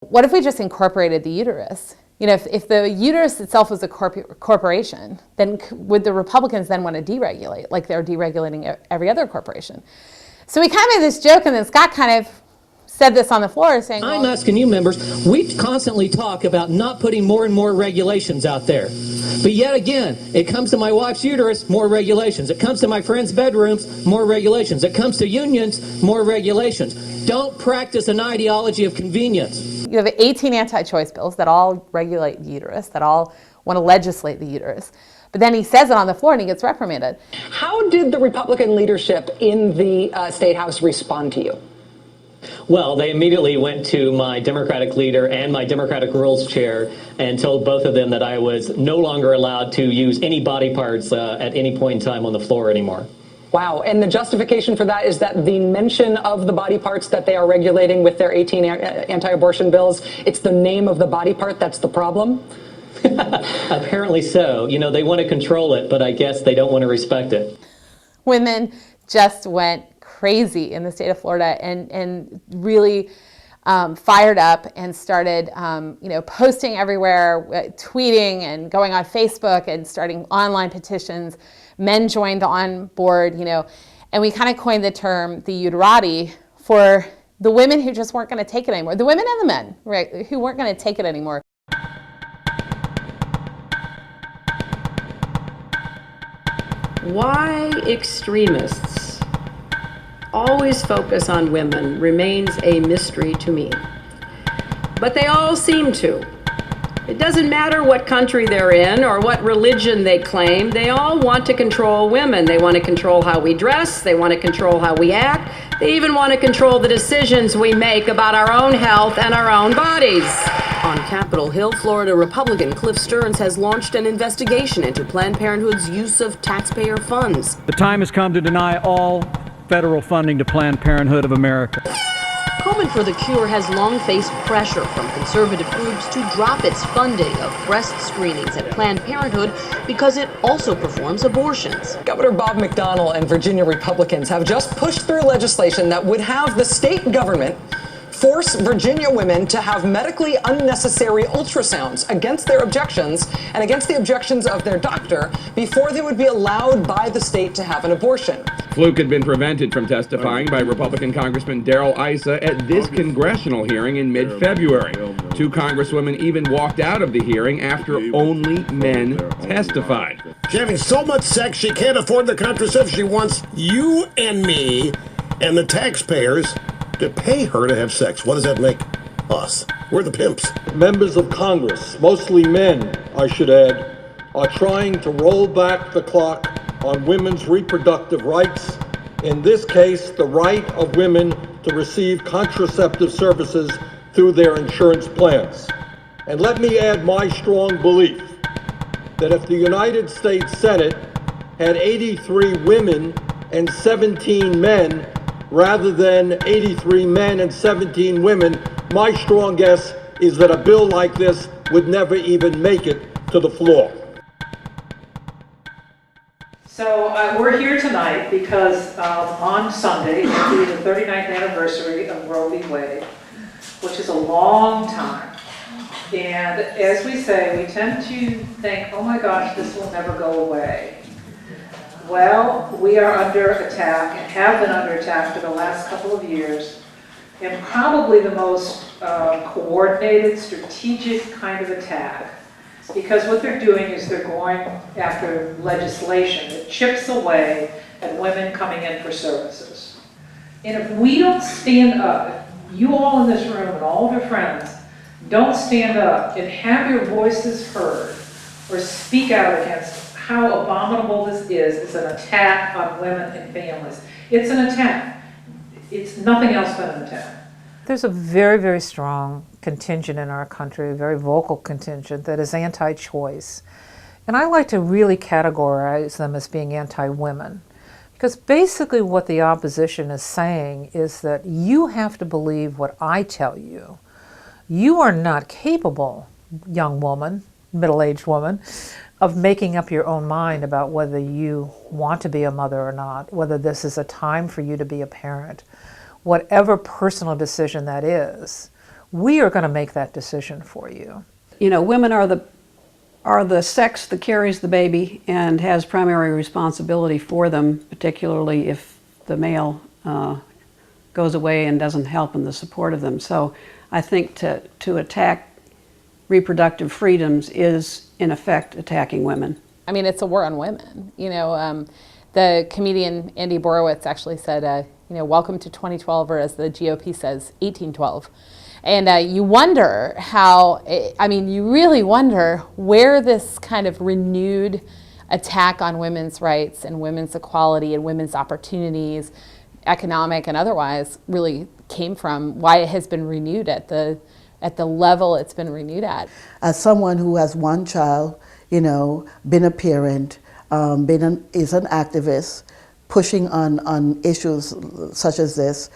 What if we just incorporated the uterus? You know, if the uterus itself was a corporation, then would the Republicans then want to deregulate, like they're deregulating every other corporation? So we kind of made this joke, and then Scott kind of said this on the floor, saying, I'm asking you members, we constantly talk about not putting more and more regulations out there. But yet again, it comes to my wife's uterus, more regulations. It comes to my friends' bedrooms, more regulations. It comes to unions, more regulations. Don't practice an ideology of convenience. You have 18 anti-choice bills that all regulate the uterus, that all want to legislate the uterus. But then he says it on the floor and he gets reprimanded. How did the Republican leadership in the State House respond to you? Well, they immediately went to my Democratic leader and my Democratic Rules Chair and told both of them that I was no longer allowed to use any body parts at any point in time on the floor anymore. Wow. And the justification for that is that the mention of the body parts that they are regulating with their 18 anti-abortion bills, it's the name of the body part that's the problem? Apparently so. You know, they want to control it, but I guess they don't want to respect it. Women just went crazy in the state of Florida and really fired up and started, posting everywhere, tweeting and going on Facebook and starting online petitions. Men joined on board, and we kind of coined the term the Uterati for the women who just weren't going to take it anymore. The women and the men, right, who weren't going to take it anymore. Why extremists always focus on women remains a mystery to me. But they all seem to. It doesn't matter what country they're in or what religion they claim, they all want to control women. They want to control how we dress, they want to control how we act, they even want to control the decisions we make about our own health and our own bodies. On Capitol Hill, Florida Republican Cliff Stearns has launched an investigation into Planned Parenthood's use of taxpayer funds. The time has come to deny all federal funding to Planned Parenthood of America. Komen for the Cure has long faced pressure from conservative groups to drop its funding of breast screenings at Planned Parenthood because it also performs abortions. Governor Bob McDonnell and Virginia Republicans have just pushed through legislation that would have the state government force Virginia women to have medically unnecessary ultrasounds against their objections and against the objections of their doctor before they would be allowed by the state to have an abortion. Fluke had been prevented from testifying by Republican Congressman Darrell Issa at this congressional hearing in mid-February. Two congresswomen even walked out of the hearing after only men testified. She's having so much sex she can't afford the contraception. She wants you and me and the taxpayers to pay her to have sex. What does that make us? We're the pimps. Members of Congress, mostly men, I should add, are trying to roll back the clock on women's reproductive rights. In this case, the right of women to receive contraceptive services through their insurance plans. And let me add my strong belief that if the United States Senate had 83 women and 17 men, rather than 83 men and 17 women, my strong guess is that a bill like this would never even make it to the floor. So we're here tonight because on Sunday will be the 39th anniversary of Roe v. Wade, which is a long time. And as we say, we tend to think, oh my gosh, this will never go away. Well, we are under attack and have been under attack for the last couple of years, and probably the most coordinated, strategic kind of attack. Because what they're doing is they're going after legislation that chips away at women coming in for services. And if we don't stand up, you all in this room and all of your friends, don't stand up and have your voices heard or speak out against how abominable this is. It's an attack on women and families. It's an attack. It's nothing else but an attack. There's a very, very strong contingent in our country, a very vocal contingent that is anti-choice. And I like to really categorize them as being anti-women. Because basically what the opposition is saying is that you have to believe what I tell you. You are not capable, young woman, middle-aged woman, of making up your own mind about whether you want to be a mother or not, whether this is a time for you to be a parent. Whatever personal decision that is, We are going to make that decision for you. You know, women are the sex that carries the baby and has primary responsibility for them, particularly if the male goes away and doesn't help in the support of them. So I think to attack reproductive freedoms is, in effect, attacking women. I mean, it's a war on women. You know, the comedian Andy Borowitz actually said, you know, welcome to 2012, or as the GOP says, 1812. And you wonder how, I mean, you really wonder where this kind of renewed attack on women's rights and women's equality and women's opportunities, economic and otherwise, really came from, why it has been renewed at the level it's been renewed at. As someone who has one child, you know, been a parent, is an activist, pushing on issues such as this,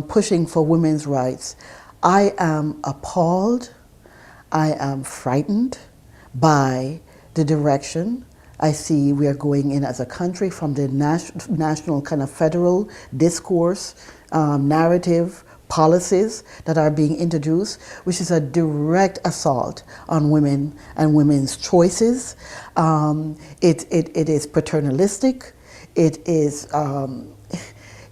pushing for women's rights, I am appalled, I am frightened by the direction I see we are going in as a country, from the national kind of federal discourse, narrative, policies that are being introduced, which is a direct assault on women and women's choices. It is paternalistic. It is,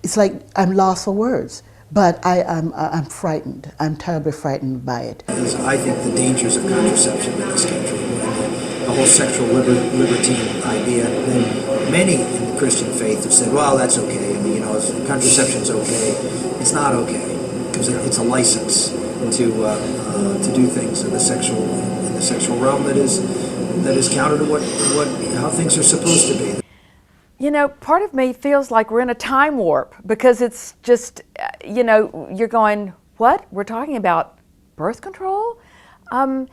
it's like I'm lost for words. But I'm frightened. I'm terribly frightened by it. I think the dangers of contraception in this country, the whole sexual libertine idea, then many in the Christian faith have said, well, that's okay. I mean, you know, contraception's okay. It's not okay, because it's a license to do things in the sexual realm that is counter to how things are supposed to be. You know, part of me feels like we're in a time warp, because it's just, you know, you're going, what? We're talking about birth control? And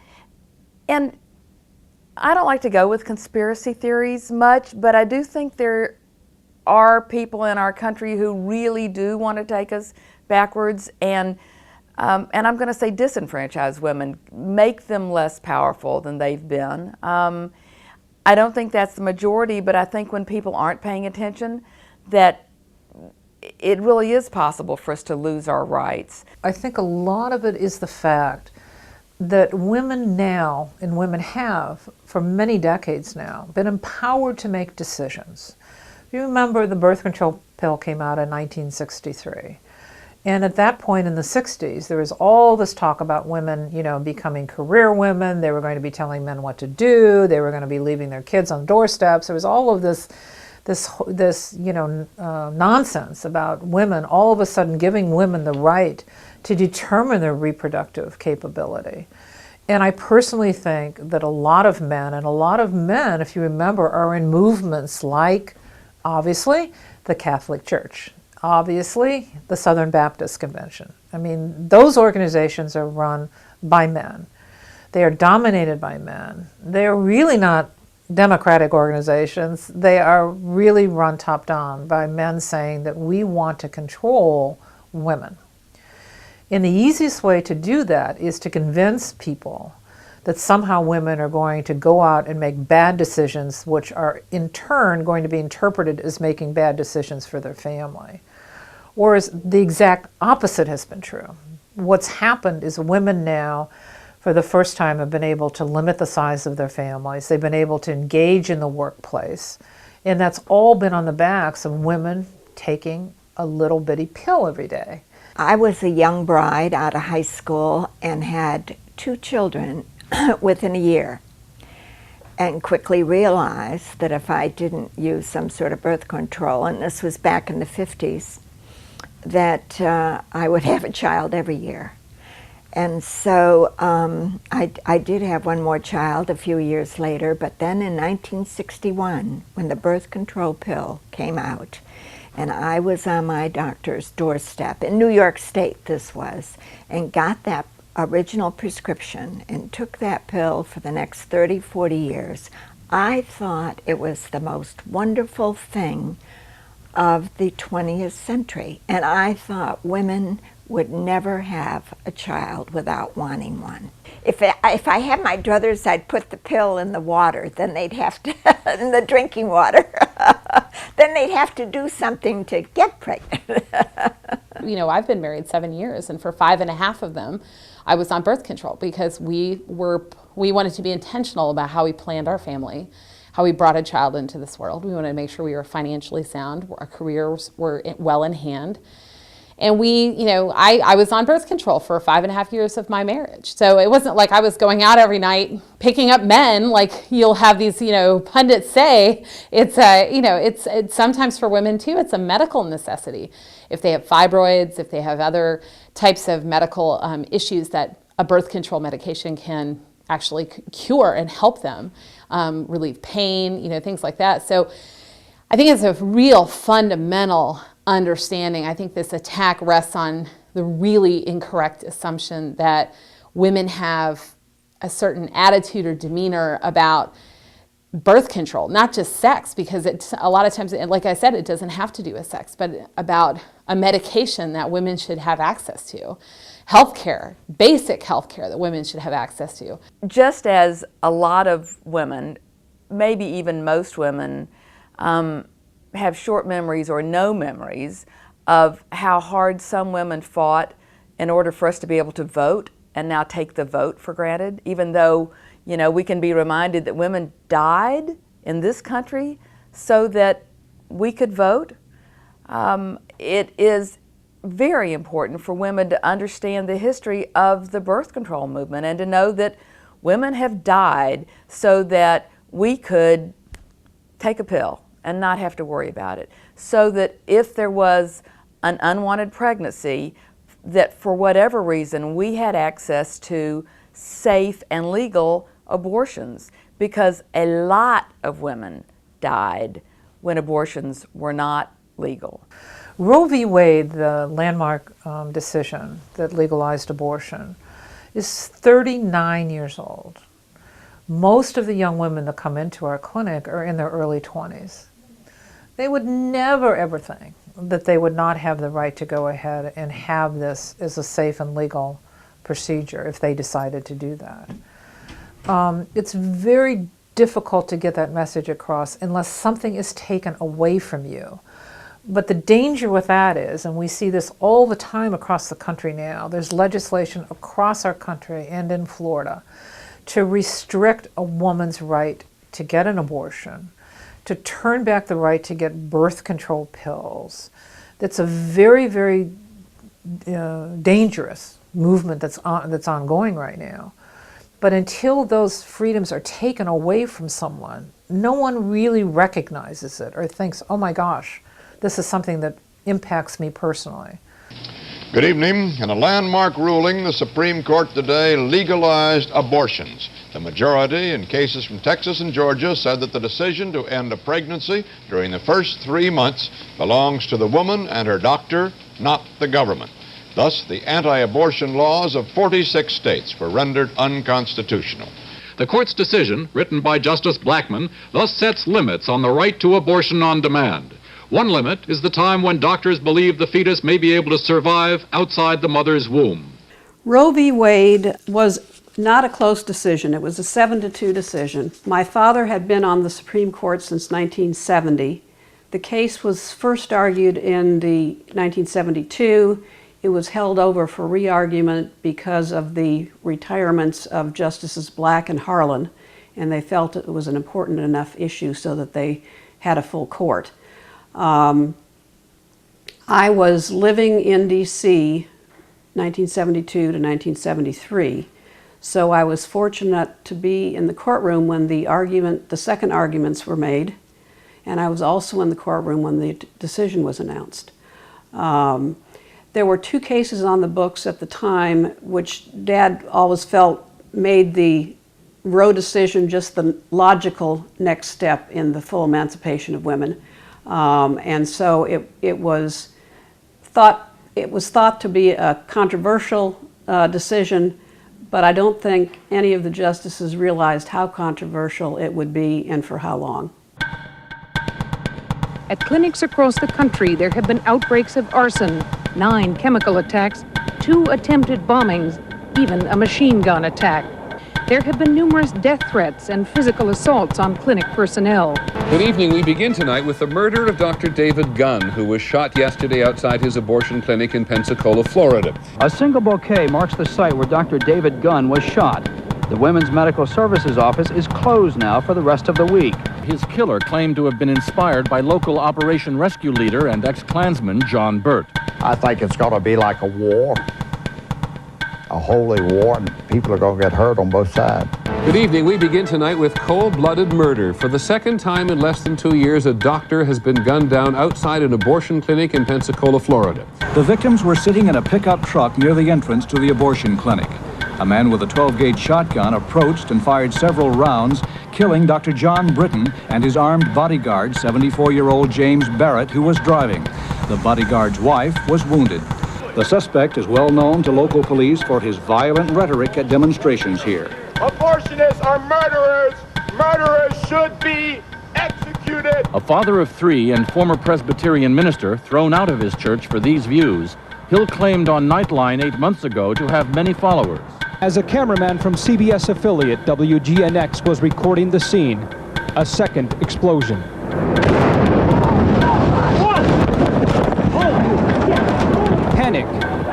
I don't like to go with conspiracy theories much, but I do think there are people in our country who really do want to take us backwards and I'm going to say disenfranchise women, make them less powerful than they've been. I don't think that's the majority, but I think when people aren't paying attention, that it really is possible for us to lose our rights. I think a lot of it is the fact that women now, and women have for many decades now, been empowered to make decisions. You remember the birth control pill came out in 1963. And at that point in the 60s, there was all this talk about women, you know, becoming career women. They were going to be telling men what to do. They were going to be leaving their kids on doorsteps. There was all of this you know, nonsense about women all of a sudden giving women the right to determine their reproductive capability. And I personally think that a lot of men, if you remember, are in movements like, obviously, the Catholic Church. Obviously, the Southern Baptist Convention. I mean, those organizations are run by men. They are dominated by men. They are really not democratic organizations. They are really run top down by men saying that we want to control women. And the easiest way to do that is to convince people that somehow women are going to go out and make bad decisions, which are in turn going to be interpreted as making bad decisions for their family. Whereas the exact opposite has been true. What's happened is women now, for the first time, have been able to limit the size of their families. They've been able to engage in the workplace. And that's all been on the backs of women taking a little bitty pill every day. I was a young bride out of high school and had 2 children within a year, and quickly realized that if I didn't use some sort of birth control, and this was back in the 50s, that I would have a child every year. And so I did have one more child a few years later, but then in 1961, when the birth control pill came out, and I was on my doctor's doorstep, in New York State this was, and got that original prescription and took that pill for the next 30, 40 years, I thought it was the most wonderful thing of the 20th century. And I thought women would never have a child without wanting one. If I had my druthers, I'd put the pill in the water, then they'd have to, in the drinking water, then they'd have to do something to get pregnant. You know, I've been married 7 years, and for 5.5 of them, I was on birth control because we wanted to be intentional about how we planned our family, how we brought a child into this world. We wanted to make sure we were financially sound, our careers were well in hand. And I was on birth control for 5.5 years of my marriage. So it wasn't like I was going out every night picking up men like you'll have these, pundits say. It's sometimes for women too, it's a medical necessity. If they have fibroids, if they have other types of medical issues that a birth control medication can actually cure and help them, relieve pain, things like that. So I think it's a real fundamental understanding. I think this attack rests on the really incorrect assumption that women have a certain attitude or demeanor about birth control, not just sex, because a lot of times, like I said, it doesn't have to do with sex, but about a medication that women should have access to. Healthcare, basic healthcare that women should have access to. Just as a lot of women, maybe even most women, have short memories or no memories of how hard some women fought in order for us to be able to vote and now take the vote for granted, even though, we can be reminded that women died in this country so that we could vote. It is very important for women to understand the history of the birth control movement and to know that women have died so that we could take a pill and not have to worry about it. So that if there was an unwanted pregnancy, that for whatever reason we had access to safe and legal abortions, because a lot of women died when abortions were not legal. Roe v. Wade, the landmark decision that legalized abortion, is 39 years old. Most of the young women that come into our clinic are in their early 20s. They would never ever think that they would not have the right to go ahead and have this as a safe and legal procedure if they decided to do that. It's very difficult to get that message across unless something is taken away from you. But the danger with that is, and we see this all the time across the country now, there's legislation across our country and in Florida to restrict a woman's right to get an abortion, to turn back the right to get birth control pills. That's a very, very dangerous movement that's ongoing right now. But until those freedoms are taken away from someone, no one really recognizes it or thinks, oh my gosh, this is something that impacts me personally. Good evening. In a landmark ruling, the Supreme Court today legalized abortions. The majority in cases from Texas and Georgia said that the decision to end a pregnancy during the first 3 months belongs to the woman and her doctor, not the government. Thus, the anti-abortion laws of 46 states were rendered unconstitutional. The court's decision, written by Justice Blackmun, thus sets limits on the right to abortion on demand. One limit is the time when doctors believe the fetus may be able to survive outside the mother's womb. Roe v. Wade was not a close decision. It was a 7-2 decision. My father had been on the Supreme Court since 1970. The case was first argued in 1972. It was held over for re-argument because of the retirements of Justices Black and Harlan, and they felt it was an important enough issue so that they had a full court. I was living in D.C. 1972 to 1973, so I was fortunate to be in the courtroom when the second arguments were made, and I was also in the courtroom when the decision was announced. There were 2 cases on the books at the time which Dad always felt made the Roe decision just the logical next step in the full emancipation of women. And so it was thought to be a controversial decision, but I don't think any of the justices realized how controversial it would be and for how long. At clinics across the country, there have been outbreaks of arson, 9 chemical attacks, 2 attempted bombings, even a machine gun attack. There have been numerous death threats and physical assaults on clinic personnel. Good evening. We begin tonight with the murder of Dr. David Gunn, who was shot yesterday outside his abortion clinic in Pensacola, Florida. A single bouquet marks the site where Dr. David Gunn was shot. The Women's Medical Services office is closed now for the rest of the week. His killer claimed to have been inspired by local Operation Rescue leader and ex-Klansman John Burt. I think it's going to be like a war, a holy war, and people are going to get hurt on both sides. Good evening. We begin tonight with cold-blooded murder. For the second time in less than 2 years, a doctor has been gunned down outside an abortion clinic in Pensacola, Florida. The victims were sitting in a pickup truck near the entrance to the abortion clinic. A man with a 12-gauge shotgun approached and fired several rounds, killing Dr. John Britton and his armed bodyguard, 74-year-old James Barrett, who was driving. The bodyguard's wife was wounded. The suspect is well known to local police for his violent rhetoric at demonstrations here. Abortionists are murderers. Murderers should be executed. A father of three and former Presbyterian minister thrown out of his church for these views, Hill claimed on Nightline 8 months ago to have many followers. As a cameraman from CBS affiliate WGNX was recording the scene, a second explosion. Panic,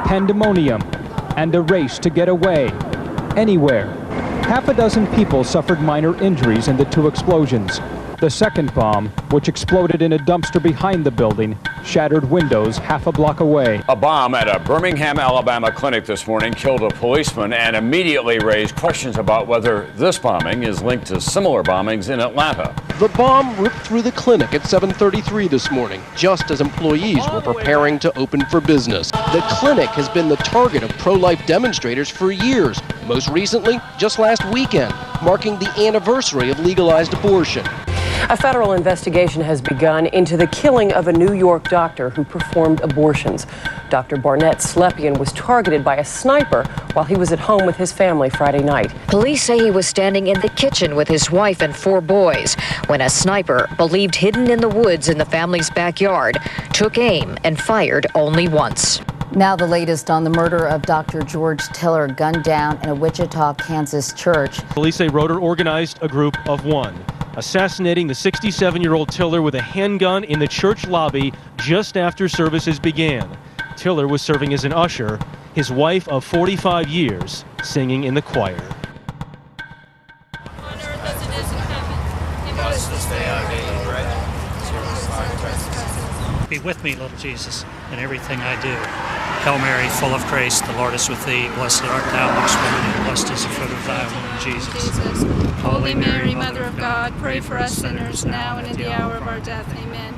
pandemonium, and a race to get away, anywhere. Half a dozen people suffered minor injuries in the two explosions. The second bomb, which exploded in a dumpster behind the building, shattered windows half a block away. A bomb at a Birmingham, Alabama clinic this morning killed a policeman and immediately raised questions about whether this bombing is linked to similar bombings in Atlanta. The bomb ripped through the clinic at 7:33 this morning, just as employees were preparing to open for business. The clinic has been the target of pro-life demonstrators for years, most recently, just last weekend, marking the anniversary of legalized abortion. A federal investigation has begun into the killing of a New York doctor who performed abortions. Dr. Barnett Slepian was targeted by a sniper while he was at home with his family Friday night. Police say he was standing in the kitchen with his wife and 4 boys when a sniper, believed hidden in the woods in the family's backyard, took aim and fired only once. Now the latest on the murder of Dr. George Tiller, gunned down in a Wichita, Kansas church. Police say Roeder organized a group of 1, assassinating the 67-year-old Tiller with a handgun in the church lobby just after services began. Tiller was serving as an usher, his wife of 45 years singing in the choir. Be with me, little Jesus, in everything I do. Hail Mary, full of grace, the Lord is with thee. Blessed art thou amongst women, and blessed is the fruit of thy womb, Jesus. Holy Mary, Mother of God, pray for us sinners now and in the hour of our death. Amen.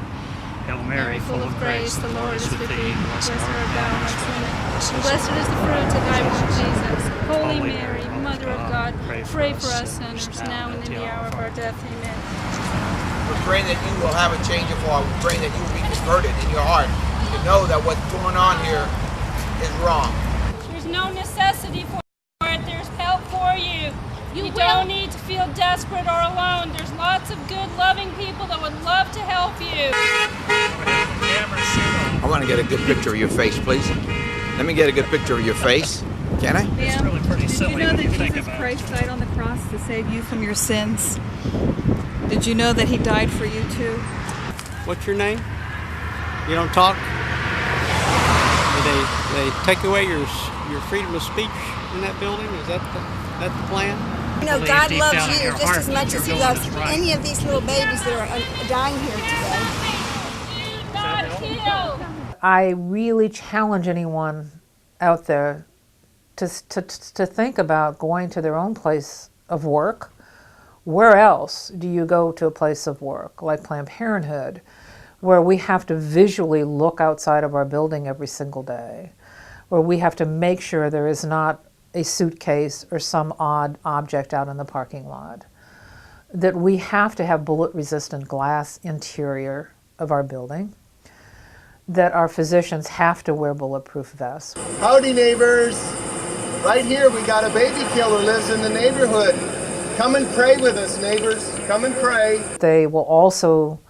Hail Mary, full of grace, the Lord is with thee. Blessed art thou amongst women, and blessed is the fruit of thy womb, Jesus. Holy Mary, Mother of God, pray for us sinners now and in the hour of our death. Amen. We pray that you will have a change of heart. We pray that you will be converted in your heart to know that what's going on here is wrong. There's no necessity for it. There's help for you. You don't need to feel desperate or alone. There's lots of good, loving people that would love to help you. I want to get a good picture of your face, please. Let me get a good picture of your face. Can I? It's really pretty silly when you think Jesus about it. Christ died on the cross to save you from your sins? Did you know that he died for you too? What's your name? You don't talk? They take away your freedom of speech in that building? Is that the plan? You know, God loves you just as much as he loves any of these little babies that are dying here today. I really challenge anyone out there to think about going to their own place of work. Where else do you go to a place of work, like Planned Parenthood, where we have to visually look outside of our building every single day, where we have to make sure there is not a suitcase or some odd object out in the parking lot, that we have to have bullet-resistant glass interior of our building, that our physicians have to wear bulletproof vests. Howdy, neighbors. Right here, we got a baby killer lives in the neighborhood. Come and pray with us, neighbors. Come and pray. They will also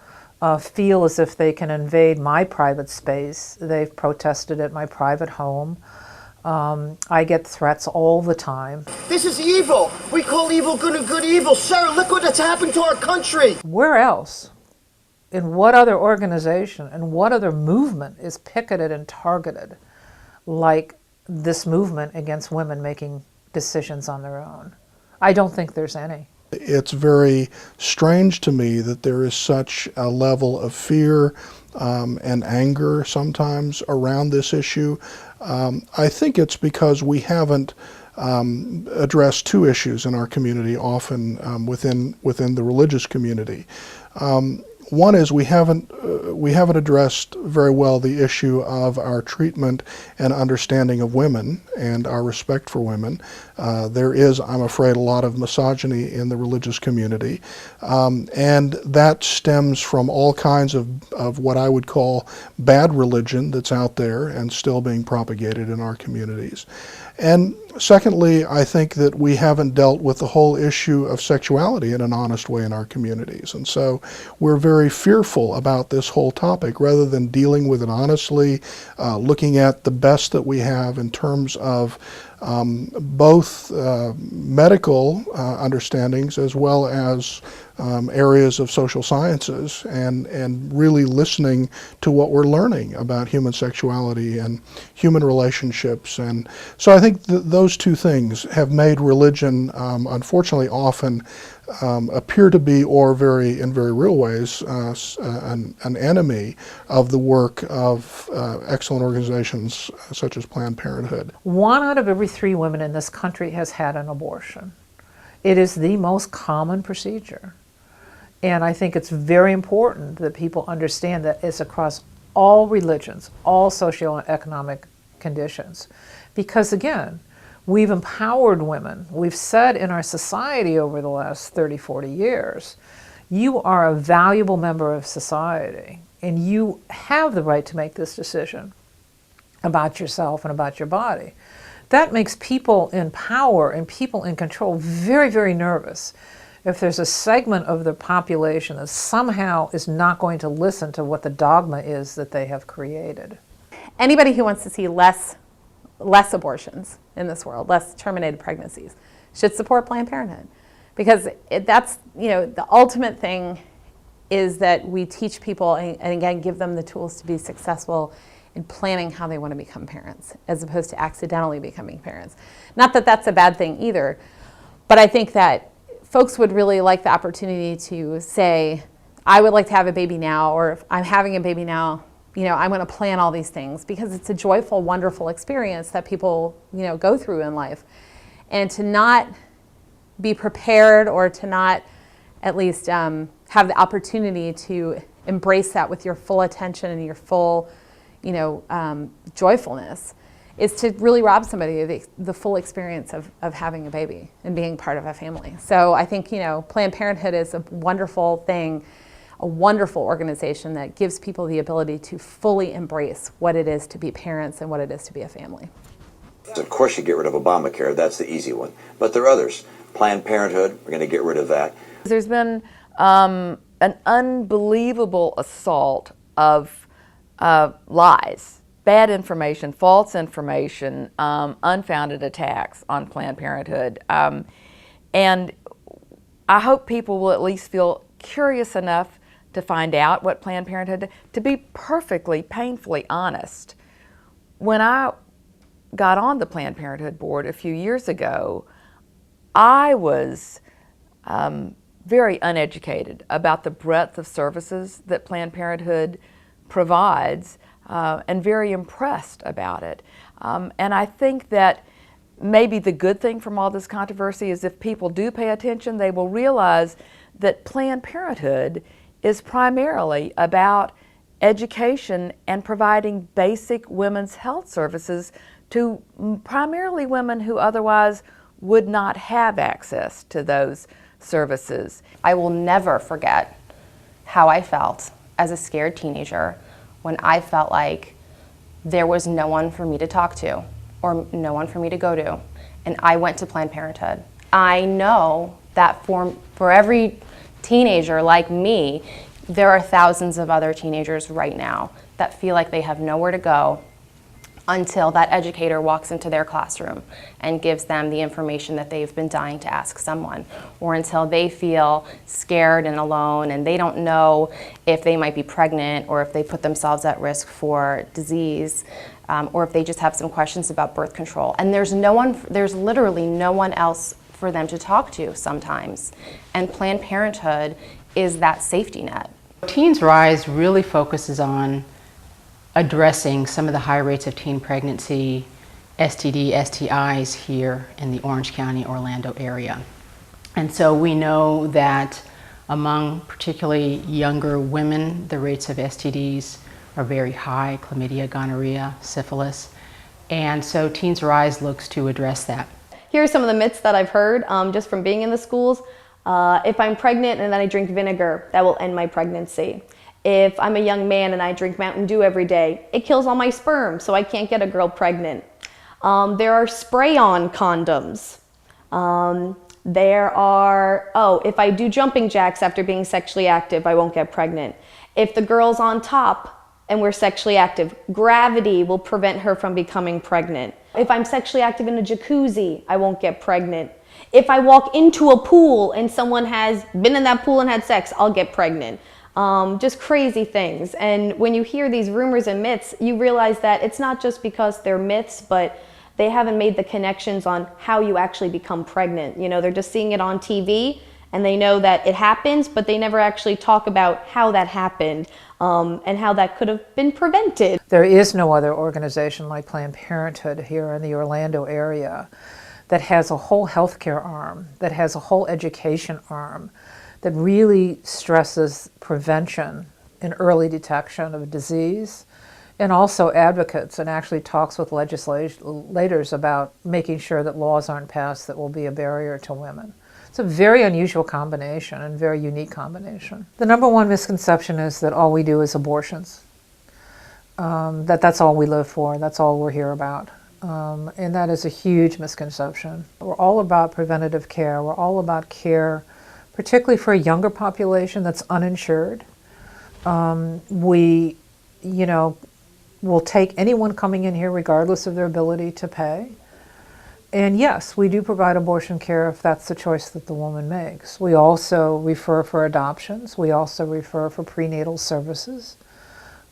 feel as if they can invade my private space. They've protested at my private home. I get threats all the time. This is evil. We call evil good and good evil. Sir, look what has happened to our country. Where else, in what other organization and what other movement is picketed and targeted like this movement against women making decisions on their own? I don't think there's any. It's very strange to me that there is such a level of fear and anger sometimes around this issue. I think it's because we haven't addressed two issues in our community often within the religious community. One is we haven't addressed very well the issue of our treatment and understanding of women and our respect for women. There is, I'm afraid, a lot of misogyny in the religious community, and that stems from all kinds of what I would call bad religion that's out there and still being propagated in our communities. And secondly, I think that we haven't dealt with the whole issue of sexuality in an honest way in our communities. And so we're very fearful about this whole topic rather than dealing with it honestly, looking at the best that we have in terms of both medical understandings as well as areas of social sciences, and really listening to what we're learning about human sexuality and human relationships. And so I think those two things have made religion, unfortunately, often appear to be, or in very real ways, an enemy of the work of excellent organizations such as Planned Parenthood. 1 out of every 3 women in this country has had an abortion. It is the most common procedure. And I think it's very important that people understand that it's across all religions, all socioeconomic conditions. Because again, we've empowered women. We've said in our society over the last 30, 40 years, you are a valuable member of society and you have the right to make this decision about yourself and about your body. That makes people in power and people in control very, very nervous. If there's a segment of the population that somehow is not going to listen to what the dogma is that they have created. Anybody who wants to see less abortions in this world, less terminated pregnancies, should support Planned Parenthood. Because that's, the ultimate thing is that we teach people and again, give them the tools to be successful in planning how they want to become parents, as opposed to accidentally becoming parents. Not that that's a bad thing either, but I think that folks would really like the opportunity to say, I would like to have a baby now, or if I'm having a baby now, I'm going to plan all these things, because it's a joyful, wonderful experience that people, go through in life. And to not be prepared, or to not at least have the opportunity to embrace that with your full attention and your full, joyfulness, is to really rob somebody of the full experience of having a baby and being part of a family. So I think, Planned Parenthood is a wonderful thing, a wonderful organization that gives people the ability to fully embrace what it is to be parents and what it is to be a family. Of course you get rid of Obamacare, that's the easy one. But there are others. Planned Parenthood, we're going to get rid of that. There's been an unbelievable assault of lies, bad information, false information, unfounded attacks on Planned Parenthood. And I hope people will at least feel curious enough to find out what Planned Parenthood, to be perfectly, painfully honest. When I got on the Planned Parenthood board a few years ago, I was very uneducated about the breadth of services that Planned Parenthood provides, and very impressed about it. And I think that maybe the good thing from all this controversy is if people do pay attention, they will realize that Planned Parenthood is primarily about education and providing basic women's health services to primarily women who otherwise would not have access to those services. I will never forget how I felt as a scared teenager when I felt like there was no one for me to talk to or no one for me to go to, and I went to Planned Parenthood. I know that for every teenager like me, there are thousands of other teenagers right now that feel like they have nowhere to go, until that educator walks into their classroom and gives them the information that they've been dying to ask someone, or until they feel scared and alone and they don't know if they might be pregnant or if they put themselves at risk for disease, or if they just have some questions about birth control. And there's literally no one else for them to talk to sometimes. And Planned Parenthood is that safety net. Teens Rise really focuses on addressing some of the high rates of teen pregnancy, STD, STIs here in the Orange County, Orlando area. And so we know that among particularly younger women, the rates of STDs are very high: chlamydia, gonorrhea, syphilis. And so Teens Rise looks to address that. Here are some of the myths that I've heard just from being in the schools. If I'm pregnant and then I drink vinegar, that will end my pregnancy. If I'm a young man and I drink Mountain Dew every day, it kills all my sperm, so I can't get a girl pregnant. There are spray-on condoms. There are, if I do jumping jacks after being sexually active, I won't get pregnant. If the girl's on top and we're sexually active, gravity will prevent her from becoming pregnant. If I'm sexually active in a jacuzzi, I won't get pregnant. If I walk into a pool and someone has been in that pool and had sex, I'll get pregnant. Just crazy things. And when you hear these rumors and myths, you realize that it's not just because they're myths, but they haven't made the connections on how you actually become pregnant. You know, they're just seeing it on TV and they know that it happens, but they never actually talk about how that happened and how that could have been prevented. There is no other organization like Planned Parenthood here in the Orlando area that has a whole healthcare arm, that has a whole education arm, that really stresses prevention and early detection of disease, and also advocates and actually talks with legislators about making sure that laws aren't passed that will be a barrier to women. It's a very unusual combination and very unique combination. The number one misconception is that all we do is abortions, that's all we live for, that's all we're here about. And that is a huge misconception. We're all about preventative care. We're all about care, particularly for a younger population that's uninsured. We, will take anyone coming in here regardless of their ability to pay. And yes, we do provide abortion care if that's the choice that the woman makes. We also refer for adoptions. We also refer for prenatal services.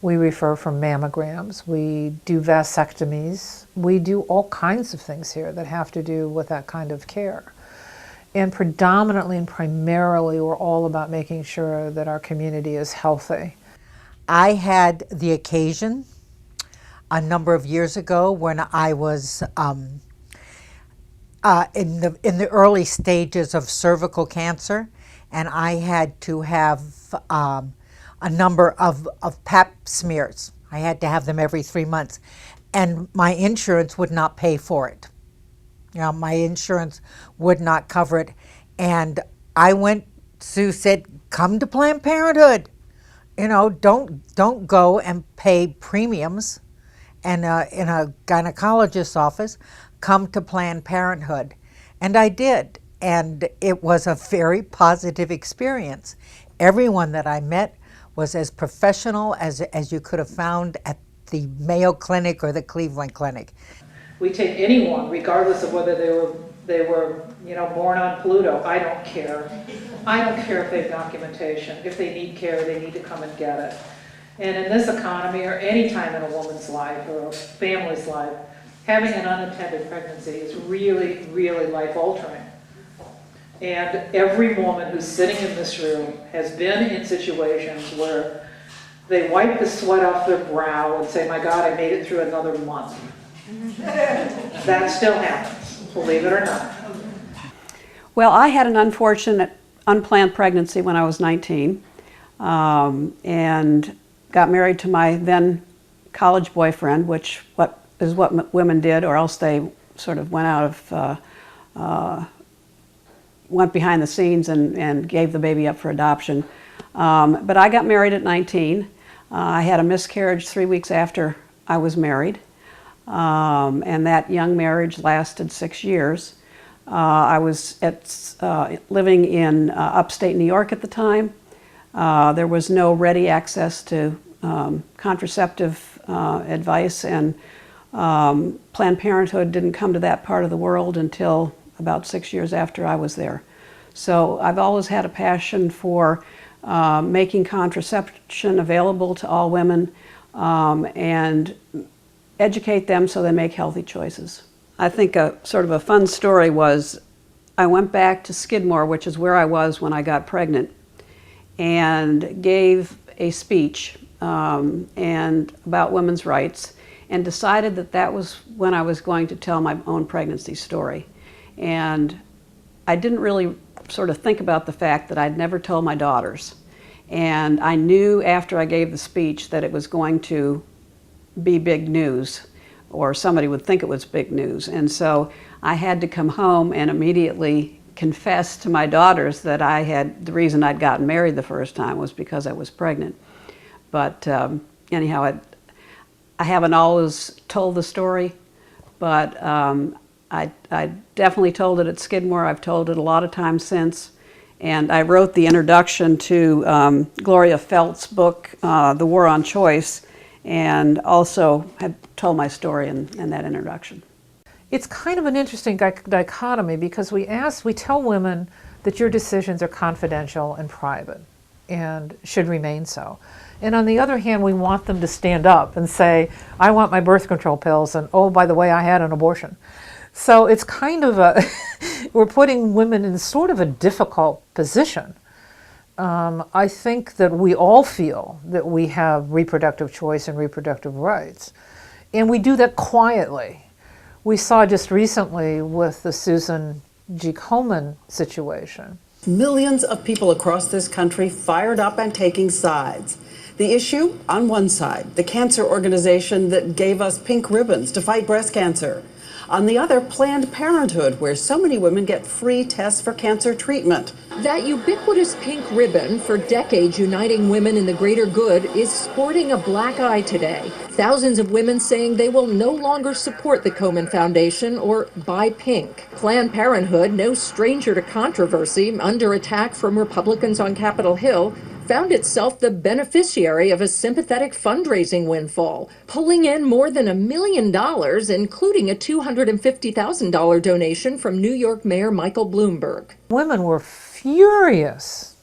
We refer for mammograms. We do vasectomies. We do all kinds of things here that have to do with that kind of care. And predominantly and primarily, we're all about making sure that our community is healthy. I had the occasion a number of years ago when I was in the early stages of cervical cancer, and I had to have a number of pap smears. I had to have them every 3 months, and my insurance would not pay for it. My insurance would not cover it, and Sue said, "Come to Planned Parenthood. Don't go and pay premiums and in a gynecologist's office. Come to Planned Parenthood." And I did, and it was a very positive experience. Everyone that I met was as professional as you could have found at the Mayo Clinic or the Cleveland Clinic. We take anyone, regardless of whether they were born on Pluto. I don't care. I don't care if they have documentation. If they need care, they need to come and get it. And in this economy, or any time in a woman's life or a family's life, having an unattended pregnancy is really, really life-altering. And every woman who's sitting in this room has been in situations where they wipe the sweat off their brow and say, "My God, I made it through another month." That still happens, believe it or not. Well, I had an unfortunate unplanned pregnancy when I was 19 and got married to my then college boyfriend, which is what women did, or else they sort of went out of went behind the scenes and gave the baby up for adoption. But I got married at 19. I had a miscarriage 3 weeks after I was married. And that young marriage lasted 6 years. I was living in upstate New York at the time. There was no ready access to contraceptive advice, and Planned Parenthood didn't come to that part of the world until about 6 years after I was there. So I've always had a passion for making contraception available to all women and educate them so they make healthy choices. I think a sort of a fun story was I went back to Skidmore, which is where I was when I got pregnant, and gave a speech and about women's rights, and decided that that was when I was going to tell my own pregnancy story. And I didn't really sort of think about the fact that I'd never told my daughters. And I knew after I gave the speech that it was going to be big news, or somebody would think it was big news. And so I had to come home and immediately confess to my daughters that the reason I'd gotten married the first time was because I was pregnant. But anyhow, I haven't always told the story, but I definitely told it at Skidmore. I've told it a lot of times since. And I wrote the introduction to Gloria Felt's book, The War on Choice, and also had told my story in that introduction. It's kind of an interesting dichotomy because we tell women that your decisions are confidential and private and should remain so. And on the other hand, we want them to stand up and say, I want my birth control pills, and oh, by the way, I had an abortion. So it's kind of we're putting women in sort of a difficult position. I think that we all feel that we have reproductive choice and reproductive rights, and we do that quietly. We saw just recently with the Susan G. Komen situation. Millions of people across this country fired up and taking sides. The issue, on one side, the cancer organization that gave us pink ribbons to fight breast cancer. On the other, Planned Parenthood, where so many women get free tests for cancer treatment. That ubiquitous pink ribbon, for decades uniting women in the greater good, is sporting a black eye today. Thousands of women saying they will no longer support the Komen Foundation or buy pink. Planned Parenthood, no stranger to controversy, under attack from Republicans on Capitol Hill, found itself the beneficiary of a sympathetic fundraising windfall, pulling in more than $1 million, including a $250,000 donation from New York Mayor Michael Bloomberg. Women were furious,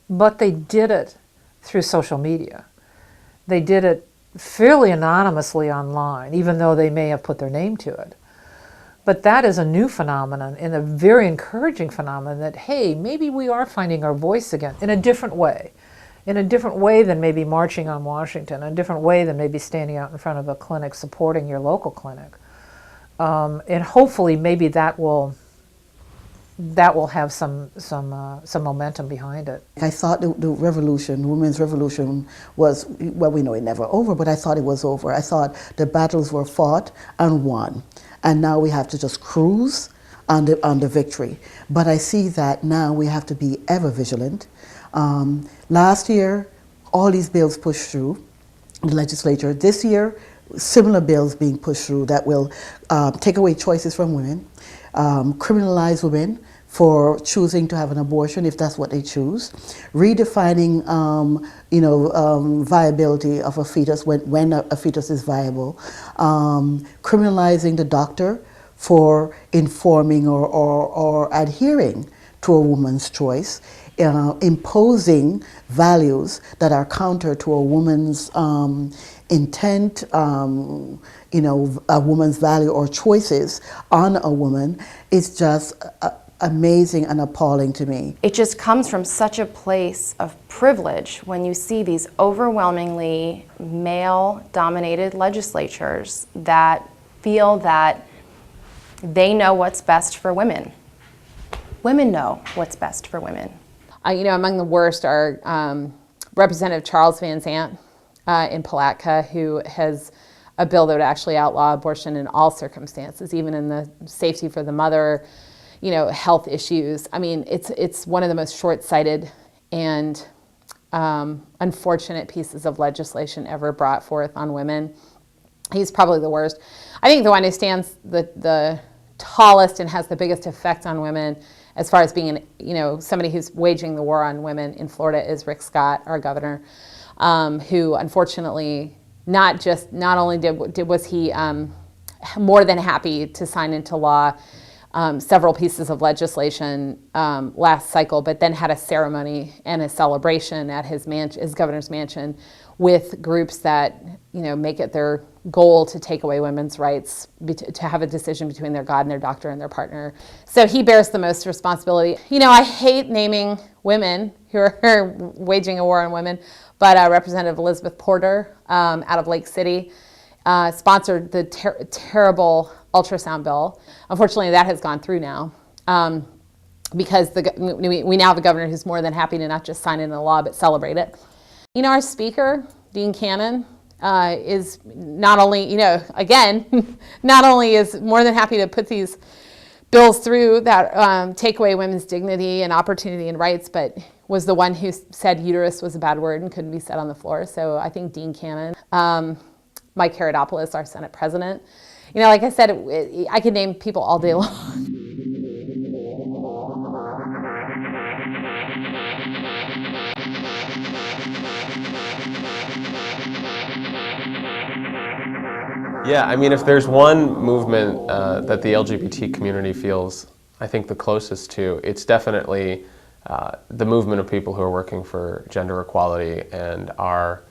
but they did it through social media. They did it fairly anonymously online, even though they may have put their name to it. But that is a new phenomenon and a very encouraging phenomenon that, hey, maybe we are finding our voice again in a different way than maybe marching on Washington, in a different way than maybe standing out in front of a clinic supporting your local clinic. And hopefully maybe that will have some momentum behind it. I thought the revolution, women's revolution, was, well, we know it never over, but I thought it was over. I thought the battles were fought and won. And now we have to just cruise on the victory. But I see that now we have to be ever vigilant. Last year, all these bills pushed through the legislature. This year, similar bills being pushed through that will take away choices from women, criminalize women for choosing to have an abortion if that's what they choose, redefining viability of a fetus when a fetus is viable, criminalizing the doctor for informing or adhering to a woman's choice, imposing values that are counter to a woman's intent, a woman's value or choices on a woman is just amazing and appalling to me. It just comes from such a place of privilege when you see these overwhelmingly male-dominated legislatures that feel that they know what's best for women. Women know what's best for women. Among the worst are Representative Charles Van Zandt in Palatka, who has a bill that would actually outlaw abortion in all circumstances, even in the safety for the mother, health issues. I mean, it's one of the most short-sighted and unfortunate pieces of legislation ever brought forth on women. He's probably the worst. I think the one who stands the tallest and has the biggest effect on women as far as being somebody who's waging the war on women in Florida is Rick Scott, our governor, who unfortunately not only was he more than happy to sign into law several pieces of legislation last cycle, but then had a ceremony and a celebration at his governor's mansion with groups that make it their goal to take away women's rights, to have a decision between their God and their doctor and their partner. So he bears the most responsibility. I hate naming women who are waging a war on women, but Representative Elizabeth Porter out of Lake City sponsored the terrible ultrasound bill. Unfortunately, that has gone through now because we now have a governor who's more than happy to not just sign it into law, but celebrate it. Our speaker, Dean Cannon, is not only, not only is more than happy to put these bills through that take away women's dignity and opportunity and rights, but was the one who said uterus was a bad word and couldn't be said on the floor. So I think Dean Cannon, Mike Herodopoulos, our Senate president. Like I said, I could name people all day long. Yeah, I mean, if there's one movement that the LGBT community feels, I think, the closest to, it's definitely the movement of people who are working for gender equality and are,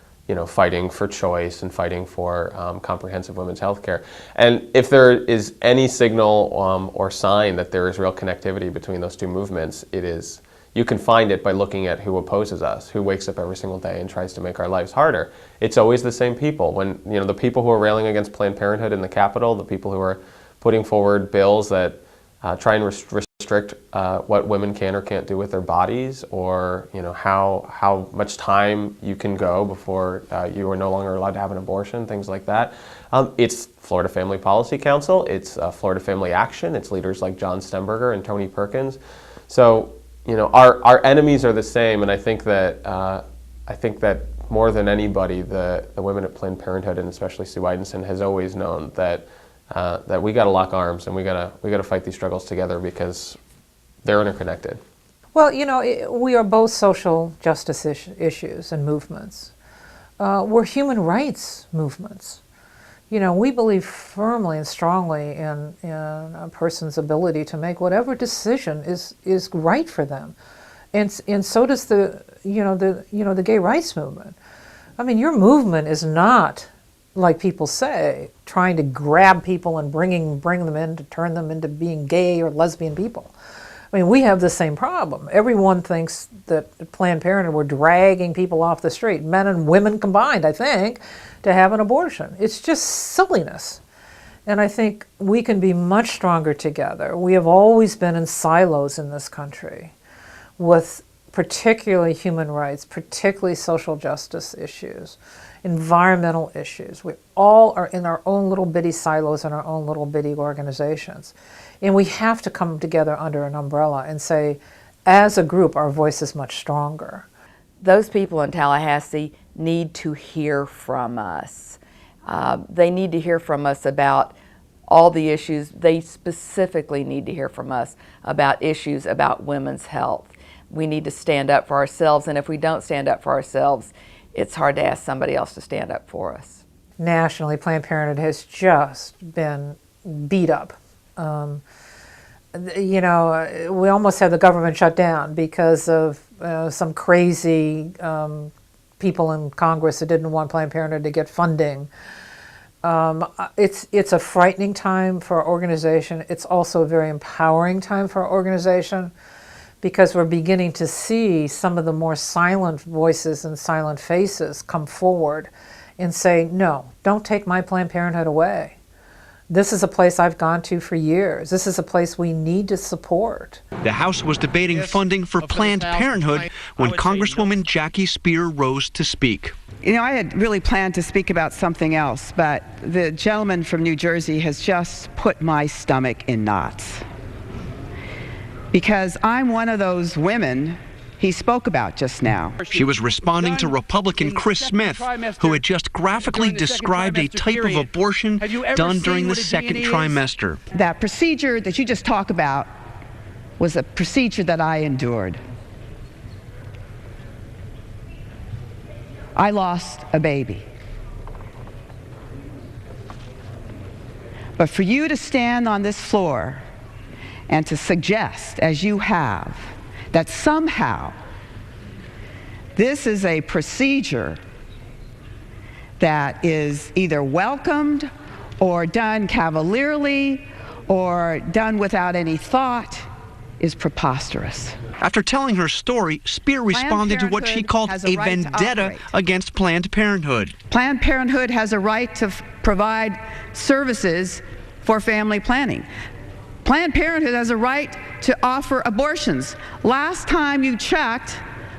fighting for choice and fighting for comprehensive women's health care. And if there is any signal or sign that there is real connectivity between those two movements, it is. You can find it by looking at who opposes us, who wakes up every single day and tries to make our lives harder. It's always the same people. When the people who are railing against Planned Parenthood in the Capitol, the people who are putting forward bills that try and restrict what women can or can't do with their bodies, or how much time you can go before you are no longer allowed to have an abortion, things like that. It's Florida Family Policy Council. It's Florida Family Action. It's leaders like John Stemberger and Tony Perkins. So. Our enemies are the same, and I think that more than anybody, the women at Planned Parenthood, and especially Sue Idtensohn, has always known that we got to lock arms and we got to fight these struggles together because they're interconnected. Well, we are both social justice issues and movements. We're human rights movements. We believe firmly and strongly in a person's ability to make whatever decision is right for them, and so does the gay rights movement. I mean, your movement is not, like people say, trying to grab people and bring them in to turn them into being gay or lesbian people. I mean, we have the same problem. Everyone thinks that Planned Parenthood, we're dragging people off the street, men and women combined, I think, to have an abortion. It's just silliness. And I think we can be much stronger together. We have always been in silos in this country with particularly human rights, particularly social justice issues, environmental issues. We all are in our own little bitty silos and our own little bitty organizations. And we have to come together under an umbrella and say, as a group, our voice is much stronger. Those people in Tallahassee need to hear from us. They need to hear from us about all the issues. They specifically need to hear from us about issues about women's health. We need to stand up for ourselves, and if we don't stand up for ourselves, it's hard to ask somebody else to stand up for us. Nationally, Planned Parenthood has just been beat up. We almost had the government shut down because of some crazy people in Congress that didn't want Planned Parenthood to get funding. It's a frightening time for our organization. It's also a very empowering time for our organization because we're beginning to see some of the more silent voices and silent faces come forward and say, no, don't take my Planned Parenthood away. This is a place I've gone to for years. This is a place we need to support. The House was debating funding for Planned Parenthood when Congresswoman Jackie Spear rose to speak. I had really planned to speak about something else, but the gentleman from New Jersey has just put my stomach in knots. Because I'm one of those women he spoke about just now. She was responding to Republican Chris Smith, who had just graphically described a type of abortion done during the second trimester. That procedure that you just talked about was a procedure that I endured. I lost a baby. But for you to stand on this floor and to suggest, as you have, that somehow this is a procedure that is either welcomed or done cavalierly or done without any thought is preposterous. After telling her story, Spear responded to what she called a vendetta against Planned Parenthood. Planned Parenthood has a right to provide services for family planning. Planned Parenthood has a right to offer abortions. Last time you checked,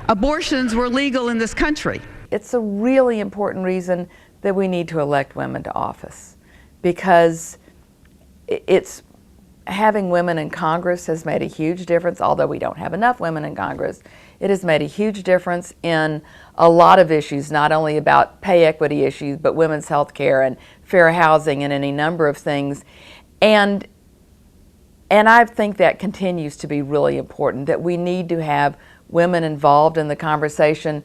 abortions were legal in this country. It's a really important reason that we need to elect women to office, because it's having women in Congress has made a huge difference. Although we don't have enough women in Congress, it has made a huge difference in a lot of issues, not only about pay equity issues, but women's health care and fair housing and any number of things. And I think that continues to be really important, that we need to have women involved in the conversation,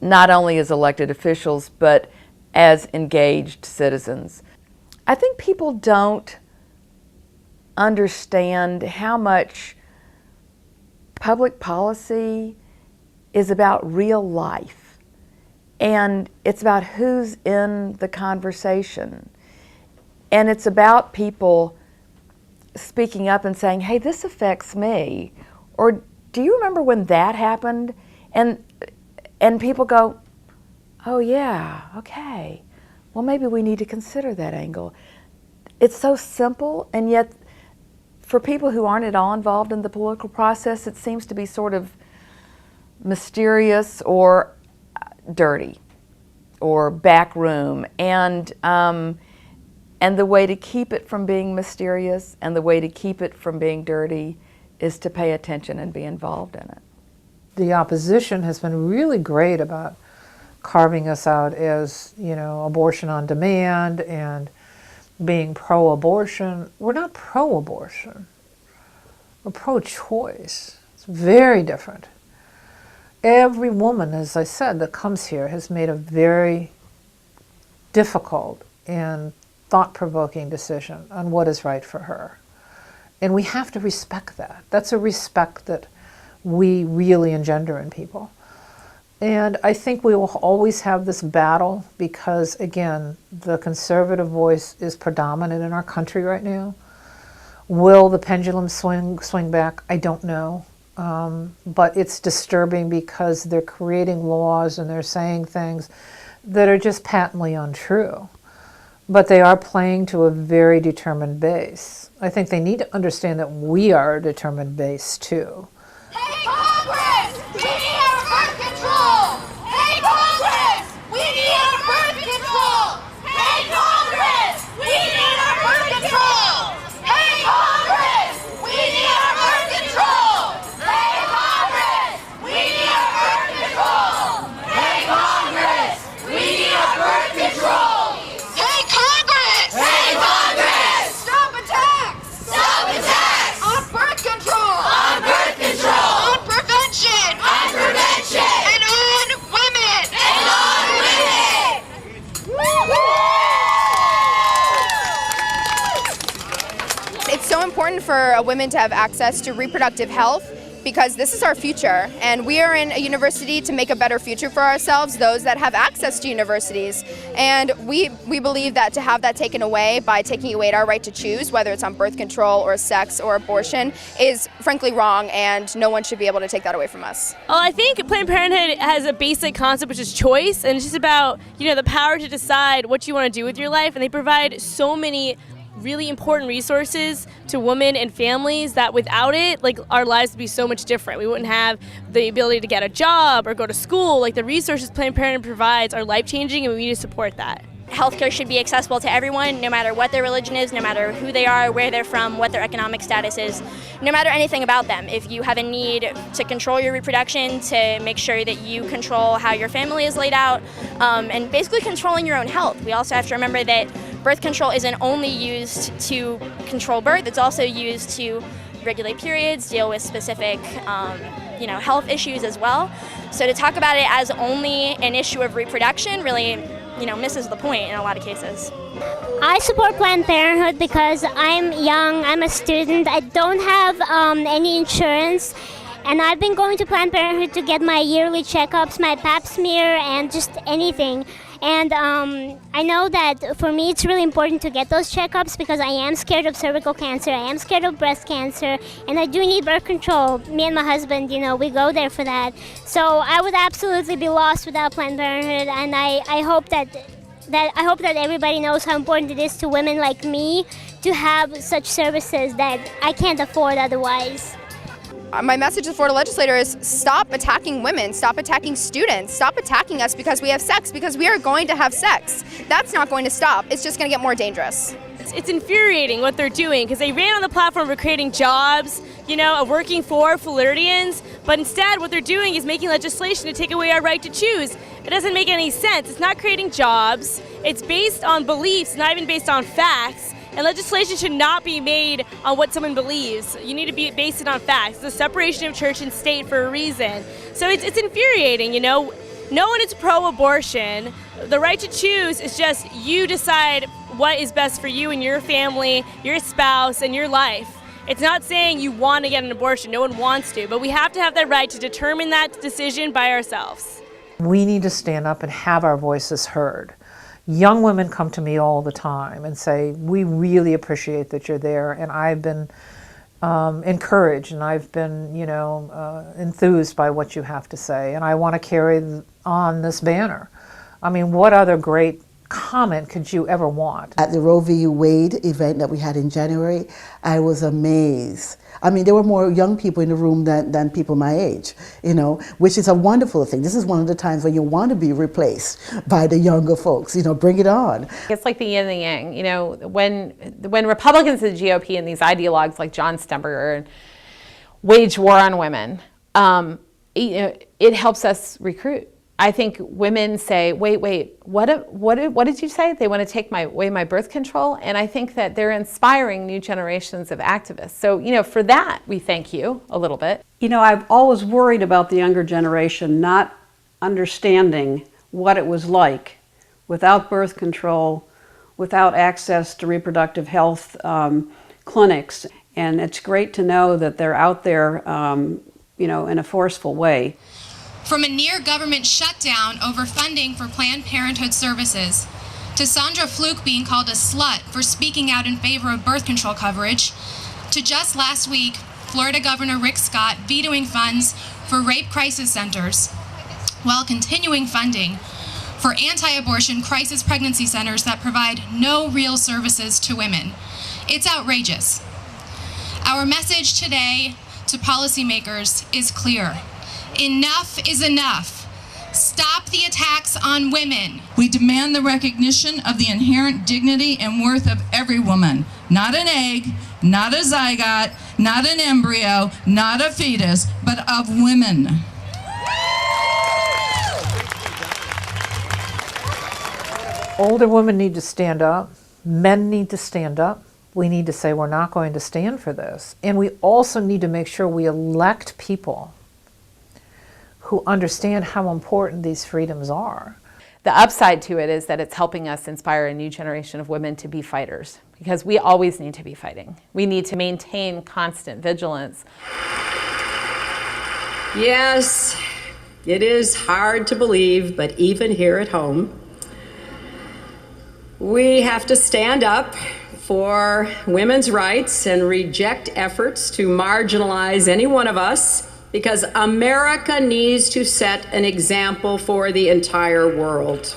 not only as elected officials, but as engaged citizens. I think people don't understand how much public policy is about real life, and it's about who's in the conversation, and it's about people speaking up and saying, hey, this affects me, or do you remember when that happened? And people go, oh yeah, okay, well maybe we need to consider that angle. It's so simple, and yet for people who aren't at all involved in the political process, it seems to be sort of mysterious or dirty or backroom. And the way to keep it from being mysterious and the way to keep it from being dirty is to pay attention and be involved in it. The opposition has been really great about carving us out as, you know, abortion on demand and being pro-abortion. We're not pro-abortion. We're pro-choice. It's very different. Every woman, as I said, that comes here has made a very difficult and thought-provoking decision on what is right for her. And we have to respect that. That's a respect that we really engender in people. And I think we will always have this battle because, again, the conservative voice is predominant in our country right now. Will the pendulum swing back? I don't know. But it's disturbing because they're creating laws and they're saying things that are just patently untrue. But they are playing to a very determined base. I think they need to understand that we are a determined base too. Hey Congress, we need our birth control! Hey Congress, we need our birth control! Hey Congress, we need our birth control! Hey Congress, we need our birth control! Hey Congress, we need our birth control! Hey Congress, we need our birth control! Hey Congress! Hey Congress! Stop attacks! Stop attacks! On birth control! On birth control! On prevention! On prevention! And on women! And on women! It's so important for women to have access to reproductive health because this is our future, and we are in a university to make a better future for ourselves, those that have access to universities. And we believe that to have that taken away by taking away our right to choose, whether it's on birth control or sex or abortion, is frankly wrong, and no one should be able to take that away from us. Well, I think Planned Parenthood has a basic concept, which is choice, and it's just about, you know, the power to decide what you want to do with your life, and they provide so many really important resources to women and families that without it, like, our lives would be so much different. We wouldn't have the ability to get a job or go to school. Like, the resources Planned Parenthood provides are life-changing, and we need to support that. Healthcare should be accessible to everyone, no matter what their religion is, no matter who they are, where they're from, what their economic status is, no matter anything about them. If you have a need to control your reproduction, to make sure that you control how your family is laid out, and basically controlling your own health. We also have to remember that birth control isn't only used to control birth, it's also used to regulate periods, deal with specific health issues as well. So to talk about it as only an issue of reproduction really misses the point in a lot of cases. I support Planned Parenthood because I'm young, I'm a student, I don't have any insurance, and I've been going to Planned Parenthood to get my yearly checkups, my pap smear, and just anything. And I know that for me it's really important to get those checkups because I am scared of cervical cancer, I am scared of breast cancer, and I do need birth control. Me and my husband, we go there for that. So I would absolutely be lost without Planned Parenthood, and I hope that everybody knows how important it is to women like me to have such services that I can't afford otherwise. My message to the Florida legislator is stop attacking women, stop attacking students, stop attacking us because we have sex, because we are going to have sex. That's not going to stop. It's just going to get more dangerous. It's infuriating what they're doing because they ran on the platform for creating jobs, working for Floridians, but instead what they're doing is making legislation to take away our right to choose. It doesn't make any sense. It's not creating jobs. It's based on beliefs, not even based on facts. And legislation should not be made on what someone believes. You need to be based it on facts. It's the separation of church and state for a reason. So it's infuriating, No one is pro-abortion. The right to choose is just you decide what is best for you and your family, your spouse, and your life. It's not saying you want to get an abortion. No one wants to. But we have to have that right to determine that decision by ourselves. We need to stand up and have our voices heard. Young women come to me all the time and say, we really appreciate that you're there, and I've been encouraged and I've been, enthused by what you have to say, and I want to carry on this banner. I mean, what other great comment could you ever want? At the Roe v. Wade event that we had in January, I was amazed. I mean, there were more young people in the room than people my age, which is a wonderful thing. This is one of the times when you want to be replaced by the younger folks, bring it on. It's like the yin and the yang, when Republicans in the GOP and these ideologues like John Stemberger wage war on women, it helps us recruit. I think women say, wait, what did you say? They want to take away my birth control? And I think that they're inspiring new generations of activists. So, for that, we thank you a little bit. I've always worried about the younger generation not understanding what it was like without birth control, without access to reproductive health clinics. And it's great to know that they're out there, in a forceful way. From a near-government shutdown over funding for Planned Parenthood services, to Sandra Fluke being called a slut for speaking out in favor of birth control coverage, to just last week, Florida Governor Rick Scott vetoing funds for rape crisis centers, while continuing funding for anti-abortion crisis pregnancy centers that provide no real services to women. It's outrageous. Our message today to policymakers is clear. Enough is enough. Stop the attacks on women. We demand the recognition of the inherent dignity and worth of every woman. Not an egg, not a zygote, not an embryo, not a fetus, but of women. Older women need to stand up. Men need to stand up. We need to say we're not going to stand for this. And we also need to make sure we elect people who understand how important these freedoms are. The upside to it is that it's helping us inspire a new generation of women to be fighters, because we always need to be fighting. We need to maintain constant vigilance. Yes, it is hard to believe, but even here at home, we have to stand up for women's rights and reject efforts to marginalize any one of us, because America needs to set an example for the entire world.